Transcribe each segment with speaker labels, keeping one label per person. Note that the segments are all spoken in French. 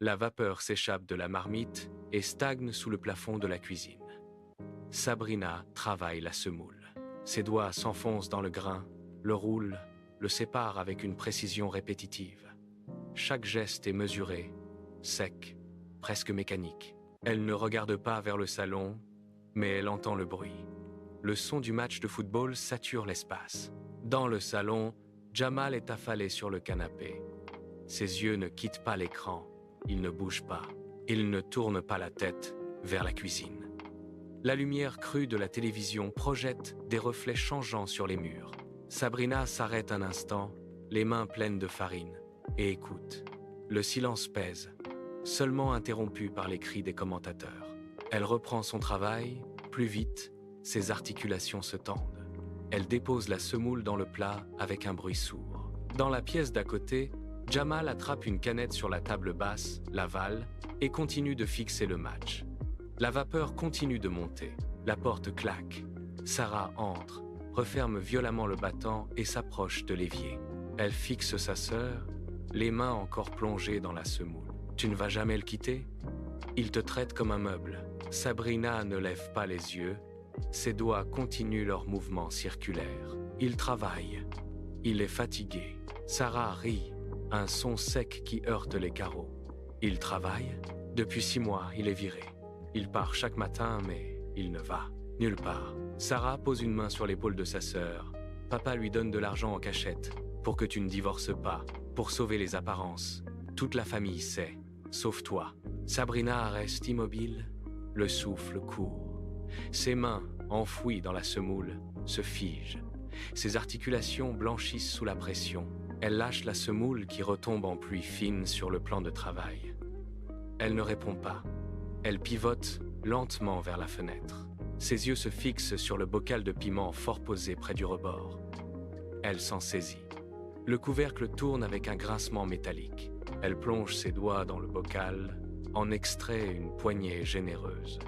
Speaker 1: La vapeur s'échappe de la marmite et stagne sous le plafond de la cuisine. Sabrina travaille la semoule. Ses doigts s'enfoncent dans le grain, le roulent, le séparent avec une précision répétitive. Chaque geste est mesuré, sec, presque mécanique. Elle ne regarde pas vers le salon, mais elle entend le bruit. Le son du match de football sature l'espace. Dans le salon, Jamal est affalé sur le canapé. Ses yeux ne quittent pas l'écran. Il ne bouge pas. Il ne tourne pas la tête vers la cuisine. La lumière crue de la télévision projette des reflets changeants sur les murs. Sabrina s'arrête un instant, les mains pleines de farine, et écoute. Le silence pèse, seulement interrompu par les cris des commentateurs. Elle reprend son travail, plus vite, ses articulations se tendent. Elle dépose la semoule dans le plat avec un bruit sourd. Dans la pièce d'à côté, Jamal attrape une canette sur la table basse, l'avale, et continue de fixer le match. La vapeur continue de monter. La porte claque. Sarah entre, referme violemment le battant et s'approche de l'évier. Elle fixe sa sœur, les mains encore plongées dans la semoule. « Tu ne vas jamais le quitter ?» Il te traite comme un meuble. Sabrina ne lève pas les yeux. Ses doigts continuent leur mouvement circulaire. Il travaille. Il est fatigué. Sarah rit, un son sec qui heurte les carreaux. Il travaille. Depuis 6 mois, il est viré. Il part chaque matin, mais il ne va nulle part. Sarah pose une main sur l'épaule de sa sœur. Papa lui donne de l'argent en cachette, pour que tu ne divorces pas, pour sauver les apparences. Toute la famille sait, sauf toi. Sabrina reste immobile, le souffle court. Ses mains, enfouies dans la semoule, se figent. Ses articulations blanchissent sous la pression. Elle lâche la semoule qui retombe en pluie fine sur le plan de travail. Elle ne répond pas. Elle pivote lentement vers la fenêtre. Ses yeux se fixent sur le bocal de piment fort posé près du rebord. Elle s'en saisit. Le couvercle tourne avec un grincement métallique. Elle plonge ses doigts dans le bocal, en extrait une poignée généreuse.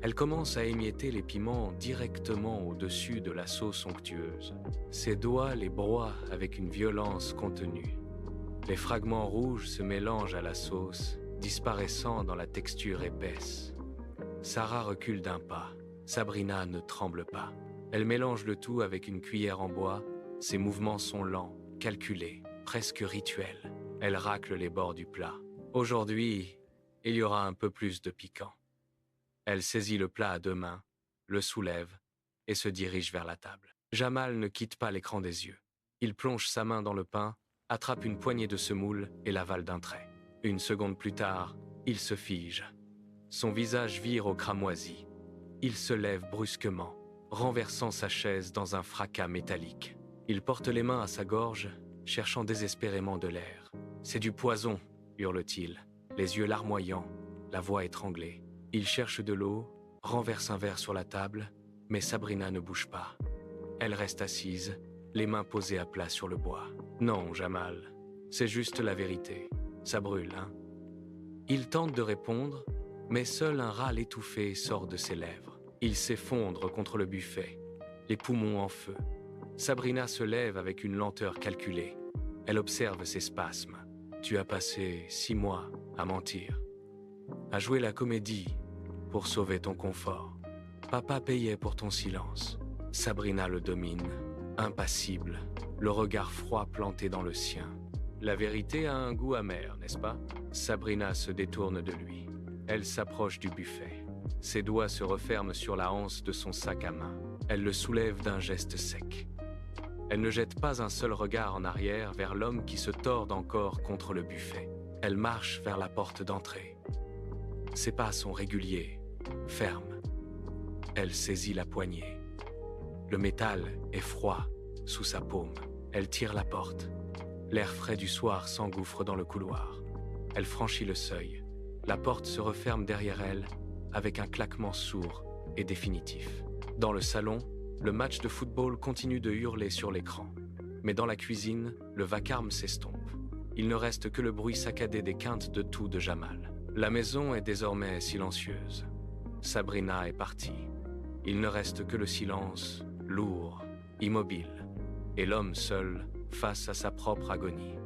Speaker 1: Elle commence à émietter les piments directement au-dessus de la sauce onctueuse. Ses doigts les broient avec une violence contenue. Les fragments rouges se mélangent à la sauce, disparaissant dans la texture épaisse. Sarah recule d'un pas. Sabrina ne tremble pas. Elle mélange le tout avec une cuillère en bois. Ses mouvements sont lents, calculés, presque rituels. Elle racle les bords du plat. Aujourd'hui, il y aura un peu plus de piquant. Elle saisit le plat à 2 mains, le soulève et se dirige vers la table. Jamal ne quitte pas l'écran des yeux. Il plonge sa main dans le pain, attrape une poignée de semoule et l'avale d'un trait. 1 seconde plus tard, il se fige. Son visage vire au cramoisi. Il se lève brusquement, renversant sa chaise dans un fracas métallique. Il porte les mains à sa gorge, cherchant désespérément de l'air. « C'est du poison !» hurle-t-il, les yeux larmoyants, la voix étranglée. Il cherche de l'eau, renverse un verre sur la table, mais Sabrina ne bouge pas. Elle reste assise, les mains posées à plat sur le bois. « Non, Jamal, c'est juste la vérité. Ça brûle, hein ?» Il tente de répondre, mais seul un râle étouffé sort de ses lèvres. Il s'effondre contre le buffet, les poumons en feu. Sabrina se lève avec une lenteur calculée. Elle observe ses spasmes. « Tu as passé 6 mois à mentir, à jouer la comédie pour sauver ton confort. Papa payait pour ton silence. » Sabrina le domine, impassible, le regard froid planté dans le sien. La vérité a un goût amer, n'est-ce pas? Sabrina se détourne de lui. Elle s'approche du buffet. Ses doigts se referment sur la anse de son sac à main. Elle le soulève d'un geste sec. Elle ne jette pas un seul regard en arrière vers l'homme qui se tord encore contre le buffet. Elle marche vers la porte d'entrée. Ses pas sont réguliers, fermes. Elle saisit la poignée. Le métal est froid sous sa paume. Elle tire la porte. L'air frais du soir s'engouffre dans le couloir. Elle franchit le seuil. La porte se referme derrière elle avec un claquement sourd et définitif. Dans le salon, le match de football continue de hurler sur l'écran. Mais dans la cuisine, le vacarme s'estompe. Il ne reste que le bruit saccadé des quintes de toux de Jamal. La maison est désormais silencieuse. Sabrina est partie. Il ne reste que le silence, lourd, immobile, et l'homme seul face à sa propre agonie.